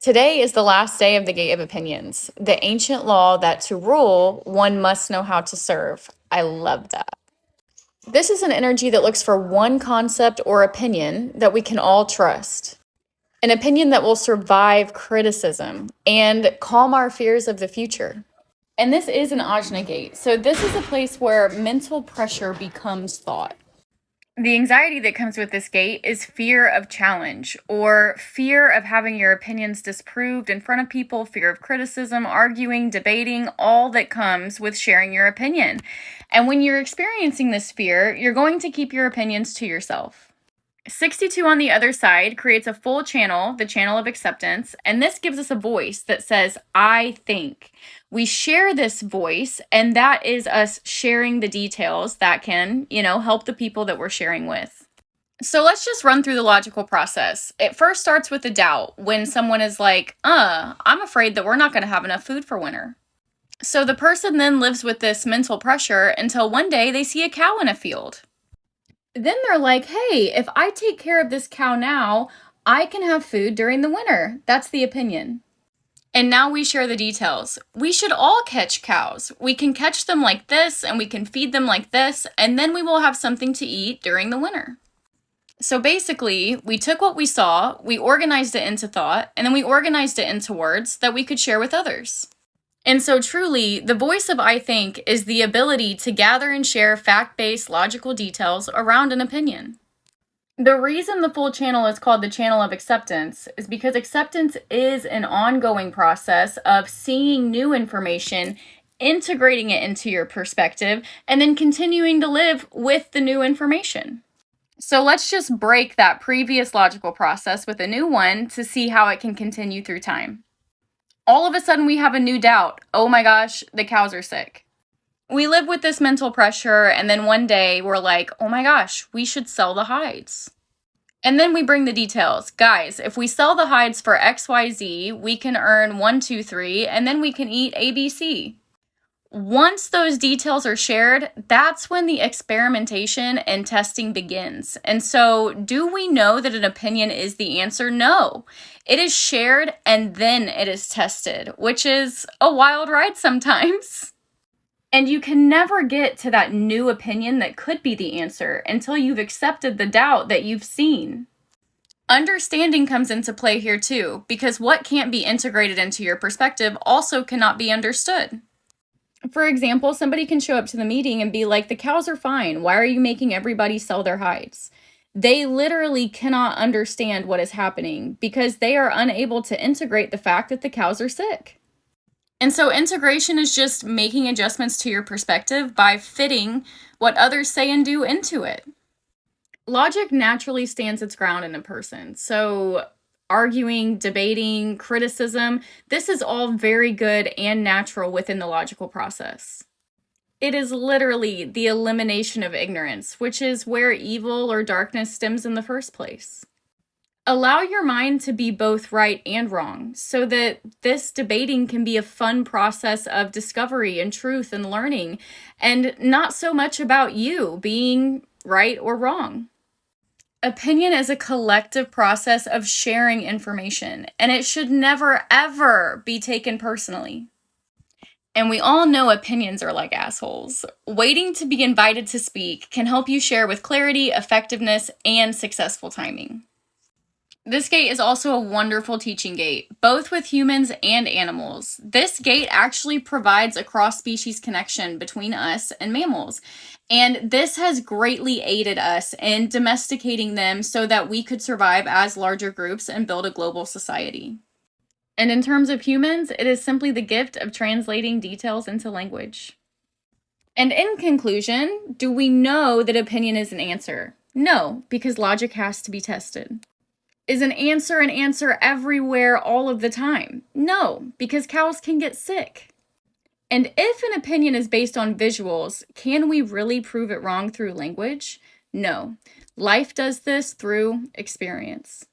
Today is the last day of the Gate of Opinions, the ancient law that to rule, one must know how to serve. I love that. This is an energy that looks for one concept or opinion that we can all trust. An opinion that will survive criticism and calm our fears of the future. And this is an Ajna gate. So this is a place where mental pressure becomes thought. The anxiety that comes with this gate is fear of challenge or fear of having your opinions disproved in front of people, fear of criticism, arguing, debating, all that comes with sharing your opinion. And when you're experiencing this fear, you're going to keep your opinions to yourself. 62 on the other side creates a full channel, the channel of acceptance, and this gives us a voice that says, I think. We share this voice, and that is us sharing the details that can, help the people that we're sharing with. So let's just run through the logical process. It first starts with the doubt when someone is like, I'm afraid that we're not going to have enough food for winter. So the person then lives with this mental pressure until one day they see a cow in a field. Then they're like, hey, if I take care of this cow now, I can have food during the winter. That's the opinion. And now we share the details. We should all catch cows. We can catch them like this, and we can feed them like this, and then we will have something to eat during the winter. So basically, we took what we saw, we organized it into thought, and then we organized it into words that we could share with others. And so truly, the voice of I think is the ability to gather and share fact-based logical details around an opinion. The reason the full channel is called the channel of acceptance is because acceptance is an ongoing process of seeing new information, integrating it into your perspective, and then continuing to live with the new information. So let's just break that previous logical process with a new one to see how it can continue through time. All of a sudden we have a new doubt. Oh my gosh, the cows are sick. We live with this mental pressure, and then one day we're like, oh my gosh, we should sell the hides. And then we bring the details. Guys, if we sell the hides for XYZ, we can earn 1, 2, 3, and then we can eat ABC. Once those details are shared, that's when the experimentation and testing begins. And so, do we know that an opinion is the answer? No. It is shared and then it is tested, which is a wild ride sometimes. And you can never get to that new opinion that could be the answer until you've accepted the doubt that you've seen. Understanding comes into play here too, because what can't be integrated into your perspective also cannot be understood. For example, somebody can show up to the meeting and be like, the cows are fine. Why are you making everybody sell their hides? They literally cannot understand what is happening because they are unable to integrate the fact that the cows are sick. And so integration is just making adjustments to your perspective by fitting what others say and do into it. Logic naturally stands its ground in a person. So arguing, debating, criticism, this is all very good and natural within the logical process. It is literally the elimination of ignorance, which is where evil or darkness stems in the first place. Allow your mind to be both right and wrong so that this debating can be a fun process of discovery and truth and learning, and not so much about you being right or wrong. Opinion is a collective process of sharing information, and it should never, ever be taken personally. And we all know opinions are like assholes. Waiting to be invited to speak can help you share with clarity, effectiveness, and successful timing. This gate is also a wonderful teaching gate, both with humans and animals. This gate actually provides a cross-species connection between us and mammals. And this has greatly aided us in domesticating them so that we could survive as larger groups and build a global society. And in terms of humans, it is simply the gift of translating details into language. And in conclusion, do we know that opinion is an answer? No, because logic has to be tested. Is an answer everywhere all of the time? No, because cows can get sick. And if an opinion is based on visuals, can we really prove it wrong through language? No. Life does this through experience.